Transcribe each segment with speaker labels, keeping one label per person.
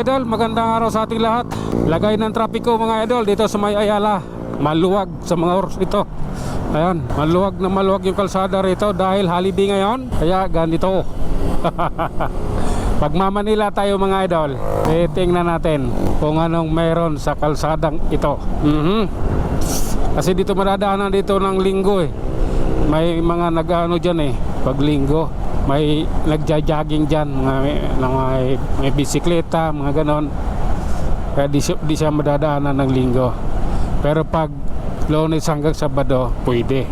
Speaker 1: idol, magandang araw sa ating lahat. Lagay ng trapiko mga idol dito sa may Ayala. Maluwag sa mga oras ito. Ayan, maluwag na maluwag yung kalsada rito dahil holiday ngayon. Kaya ganito. Pagmamanila tayo mga idol, tingnan natin kung anong meron sa kalsadang ito. Kasi dito madadaanan dito ng linggo eh. May mga nag-ano dyan eh, pag linggo. May nagja-jogging dyan, may bisikleta, mga ganon. Kaya di siya madadaanan ng linggo. Pero pag Lunes hanggang Sabado, pwede.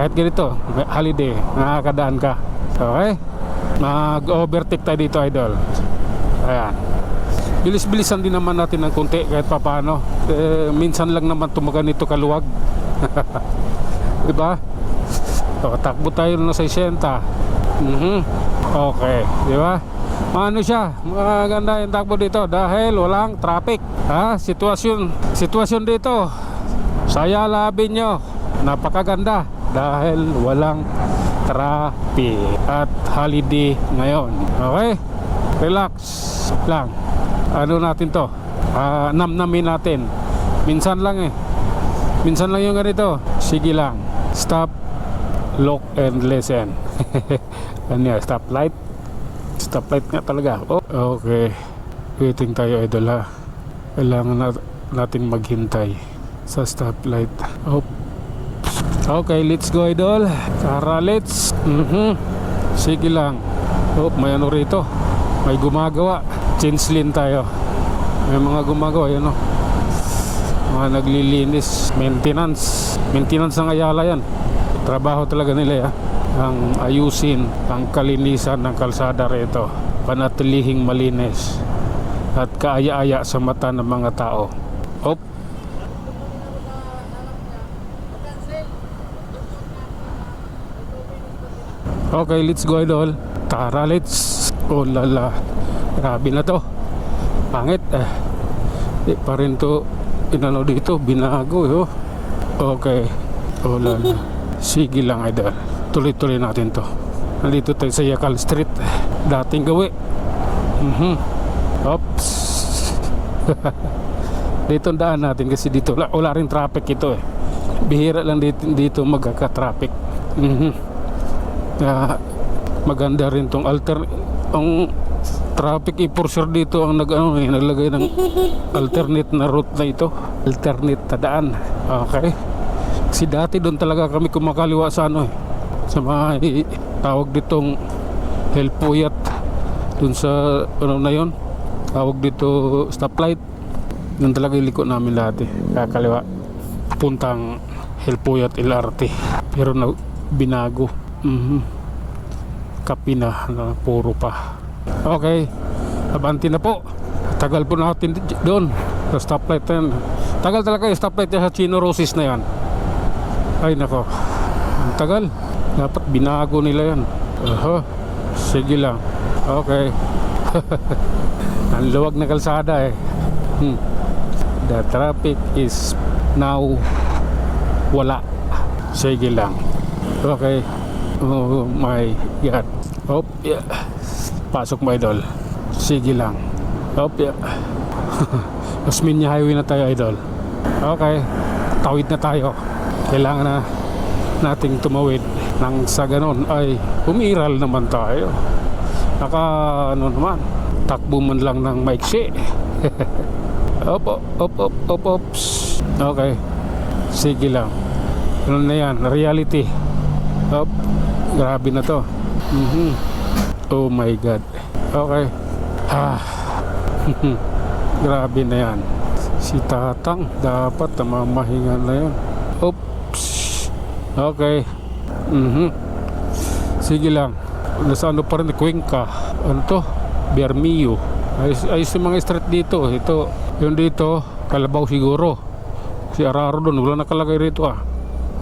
Speaker 1: Kahit ganito, holiday, nakakadaan ka. Okay? Mag-overtake tayo dito idol. Ayan. Bilis-bilisan din naman natin ng konti kahit papaano. Minsan lang naman tumaganito kaluwag. Diba? So, takbo tayo na 60. Okay, di ba? Ano siya? Maganda yung takbo dito dahil walang traffic. Sitwasyon dito sa Ayala Avenue, napakaganda dahil walang traffic at holiday ngayon. Okay? Relax lang. Ano natin to? Namnamin natin. Minsan lang yung ganito. Sige lang. Stop, look and listen. Ano yan? Stoplight nga talaga. Okay, waiting tayo idol ha. Kailangan natin maghintay sa stoplight. Okay, let's go idol. Tara, let's. Sige lang. May ano rito, may gumagawa. Change lane tayo. May mga gumagawa yan, mga naglilinis. Maintenance ng Ayala yan. Trabaho talaga nila ang ayusin ang kalinisan ng kalsada rito, panatilihing malinis at kaaya-aya sa mata ng mga tao. Okay, let's go idol. Tara, let's. Oh lala, grabe na to. Pangit di pa rin to inano dito, binago Okay, oh lala. Sige lang idol, tuloy-tuloy natin to. Nandito tayo sa Yakal Street, dating gawi. Oops. Dito daan natin kasi dito wala rin traffic ito eh. Bihira lang dito magkaka-traffic. Maganda rin tong ang traffic enforcer dito ang naglagay ng alternate na route na ito, alternate na daan. Okay, kasi dati doon talaga kami kumakaliwa sa sa mga tawag ditong Helpuyat, doon sa na yon, tawag dito stoplight. Doon talaga iliko namin lahat kakaliwa puntang Helpuyat LRT, pero binago. Kapi na puro pa. Okay, abanti na po. Tagal po natin doon sa stoplight na yan. Tagal talaga yung stoplight sa Chino Roses na yan. Ay nako, ang tagal. Dapat binago nila yan. Sige lang. Okay. Ang luwag na kalsada The traffic is now wala. Sige lang. Okay. Oh my God. Yeah. Pasok mo idol. Sige lang. Yeah. Osmeña Highway na tayo idol. Okay, tawid na tayo. Kailangan na nating tumawid nang sa ganon ay umiral naman tayo. Naman, takbo man lang ng maiksi. Ops. Okay, sige lang. Ano na yan, reality. Grabe na to. Oh my God. Okay. Grabe na yan. Si Tatang dapat namamahinga na yan. Oops. Okay. Sige lang. Nasa ano pa rin, Cuenca. Ano to? Bermeo. Ayos yung mga street dito. Ito, yung dito, Kalabaw siguro. Si Araro doon, wala nakalagay rito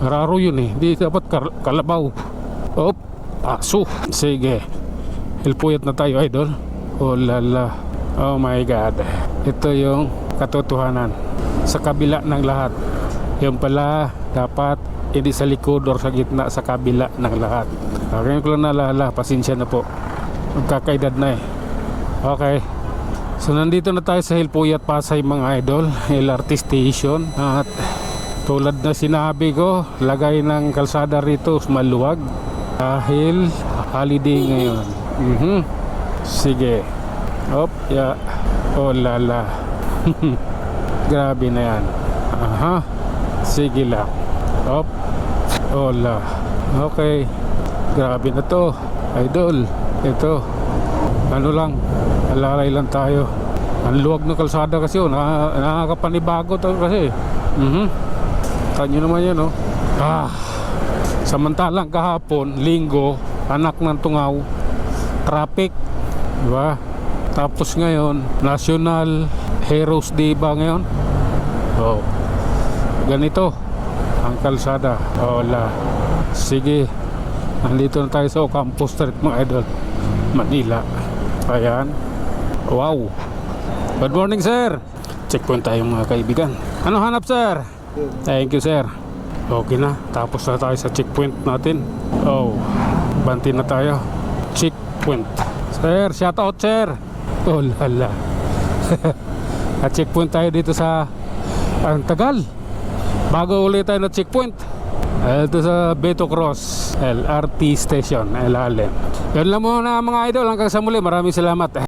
Speaker 1: Araro yun Di dapat Kalabaw. Paso. Sige. Helpuyat na tayo idol. Oh lala. Oh my God. Ito yung katotohanan. Sa kabila ng lahat. Yung pala dapat hindi sa likod or sa gitna, sa kabila ng lahat. Okay ko lang naalala. Pasensya na po. Magkakaedad na Okay. So nandito na tayo sa Hilpuyat Pasay mga idol, LRT station. At tulad na sinabi ko, lagay ng kalsada rito maluwag dahil holiday ngayon. Sige. Op, ya. Oh lala. Grabe na yan. Aha. Sige lang. Op. Oh la. Okay. Grabe na to, idol. Ito. Ano lang, alalay lang tayo. Ang luwag ng kalsada kasi yun, nakakapanibago to kasi. Tanyo naman yan, oh. Samantalang kahapon, linggo, anak ng tungaw, traffic, di ba? Tapos ngayon, National Heroes Day ba ngayon? Oh, ganito ang kalsada. Wala. Sige, nandito na tayo sa Ocampo Street mga idol, Manila. Ayan. Wow. Good morning, sir. Checkpoint tayo mga kaibigan. Ano hanap, sir? Thank you, sir. Okay na. Tapos na tayo sa checkpoint natin. Oh. Banti na tayo. Checkpoint. Sir, shout out, sir. Oh, lala. At checkpoint tayo dito sa ang tagal. Bago ulit tayo na checkpoint. Ito sa Beto Cross LRT Station, LRT. Yan lang muna mga idol. Hanggang sa muli. Maraming salamat.